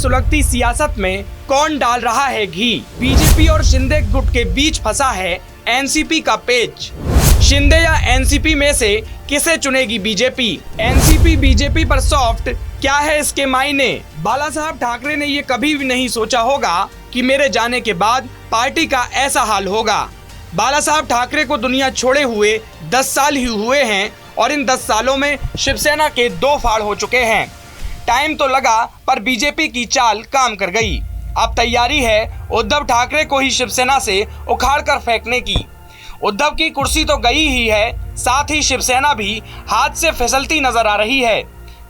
सुलगती सियासत में कौन डाल रहा है घी? बीजेपी और शिंदे गुट के बीच फंसा है एनसीपी का पेच। शिंदे या एनसीपी में से किसे चुनेगी बीजेपी? एनसीपी बीजेपी पर सॉफ्ट, क्या है इसके मायने? बाला साहब ठाकरे ने ये कभी भी नहीं सोचा होगा कि मेरे जाने के बाद पार्टी का ऐसा हाल होगा। बाला साहब ठाकरे को दुनिया छोड़े हुए 10 साल ही हुए हैं और इन 10 सालों में शिवसेना के 2 फाड़ हो चुके हैं। टाइम तो लगा पर बीजेपी की चाल काम कर गई। अब तैयारी है उद्धव ठाकरे को ही शिवसेना से उखाड़ कर फेंकने की। उद्धव की कुर्सी तो गई ही है, साथ ही शिवसेना भी हाथ से फिसलती नजर आ रही है।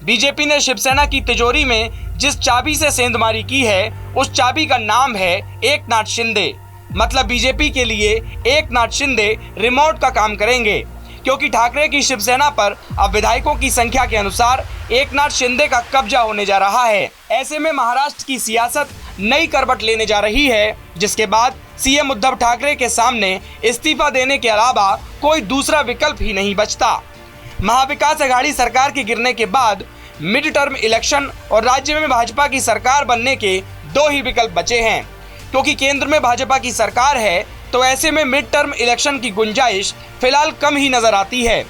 बीजेपी ने शिवसेना की तिजोरी में जिस चाबी से सेंधमारी की है, उस चाबी का नाम है एकनाथ शिंदे। मतलब बीजेपी के लिए एकनाथ शिंदे रिमोट का काम करेंगे, क्योंकि ठाकरे की शिवसेना पर अब विधायकों की संख्या के अनुसार एकनाथ शिंदे का कब्जा होने जा रहा है। ऐसे में महाराष्ट्र की सियासत नई करवट लेने जा रही है, जिसके बाद सीएम उद्धव ठाकरे के सामने इस्तीफा देने के अलावा कोई दूसरा विकल्प ही नहीं बचता। महाविकास अघाड़ी सरकार के गिरने के बाद मिड टर्म इलेक्शन और राज्य में भाजपा की सरकार बनने के 2 ही विकल्प बचे हैं। क्योंकि केंद्र में भाजपा की सरकार है, तो ऐसे में मिड टर्म इलेक्शन की गुंजाइश फिलहाल कम ही नजर आती है।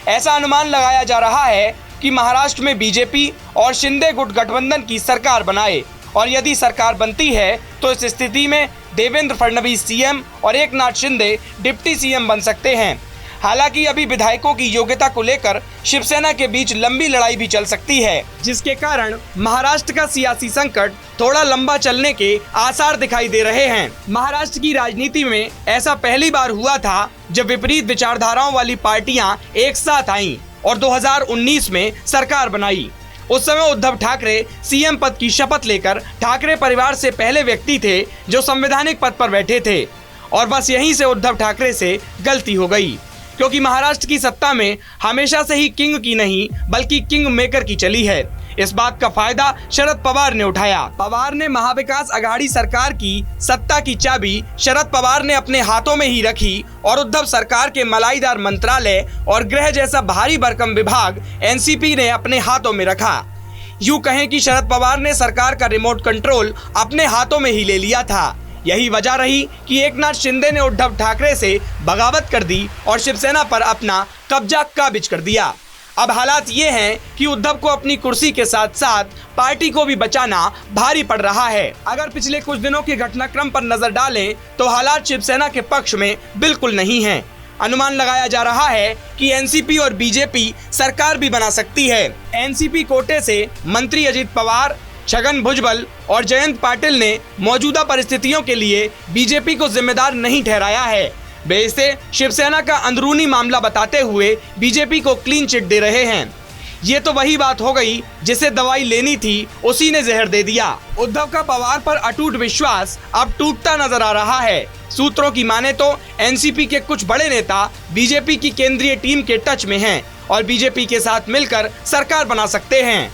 ऐसा अनुमान लगाया जा रहा है कि महाराष्ट्र में बीजेपी और शिंदे गुट गठबंधन की सरकार बनाए, और यदि सरकार बनती है तो इस स्थिति में देवेंद्र फडणवीस सीएम और एकनाथ शिंदे डिप्टी सीएम बन सकते हैं। हालांकि अभी विधायकों की योग्यता को लेकर शिवसेना के बीच लंबी लड़ाई भी चल सकती है, जिसके कारण महाराष्ट्र का सियासी संकट थोड़ा लंबा चलने के आसार दिखाई दे रहे हैं। महाराष्ट्र की राजनीति में ऐसा पहली बार हुआ था जब विपरीत विचारधाराओं वाली पार्टियां एक साथ आईं और 2019 में सरकार बनाई। उस समय उद्धव ठाकरे सीएम पद की शपथ लेकर ठाकरे परिवार से पहले व्यक्ति थे जो संवैधानिक पद पर बैठे थे, और बस यहीं से उद्धव ठाकरे से गलती हो गई, क्योंकि महाराष्ट्र की सत्ता में हमेशा से ही किंग की नहीं बल्कि किंग मेकर की चली है। इस बात का फायदा शरद पवार ने उठाया। पवार ने महाविकास अघाड़ी सरकार की सत्ता की चाबी शरद पवार ने अपने हाथों में ही रखी और उद्धव सरकार के मलाईदार मंत्रालय और गृह जैसा भारी भरकम विभाग एनसीपी ने अपने हाथों में रखा। यूं कहें कि शरद पवार ने सरकार का रिमोट कंट्रोल अपने हाथों में ही ले लिया था। यही वजह रही कि एकनाथ शिंदे ने उद्धव ठाकरे से बगावत कर दी और शिवसेना पर अपना कब्जा काबिज कर दिया। अब हालात ये हैं कि उद्धव को अपनी कुर्सी के साथ साथ पार्टी को भी बचाना भारी पड़ रहा है। अगर पिछले कुछ दिनों के घटनाक्रम पर नजर डालें तो हालात शिवसेना के पक्ष में बिल्कुल नहीं हैं। अनुमान लगाया जा रहा है कि एनसीपी और बीजेपी सरकार भी बना सकती है। एनसीपी कोटे से मंत्री अजित पवार, छगन भुजबल और जयंत पाटिल ने मौजूदा परिस्थितियों के लिए बीजेपी को जिम्मेदार नहीं ठहराया है। वे इसे शिवसेना का अंदरूनी मामला बताते हुए बीजेपी को क्लीन चिट दे रहे हैं। ये तो वही बात हो गई जिसे दवाई लेनी थी उसी ने जहर दे दिया। उद्धव का पवार पर अटूट विश्वास अब टूटता नजर आ रहा है। सूत्रों की माने तो एनसीपी के कुछ बड़े नेता बीजेपी की केंद्रीय टीम के टच में हैं और बीजेपी के साथ मिलकर सरकार बना सकते हैं।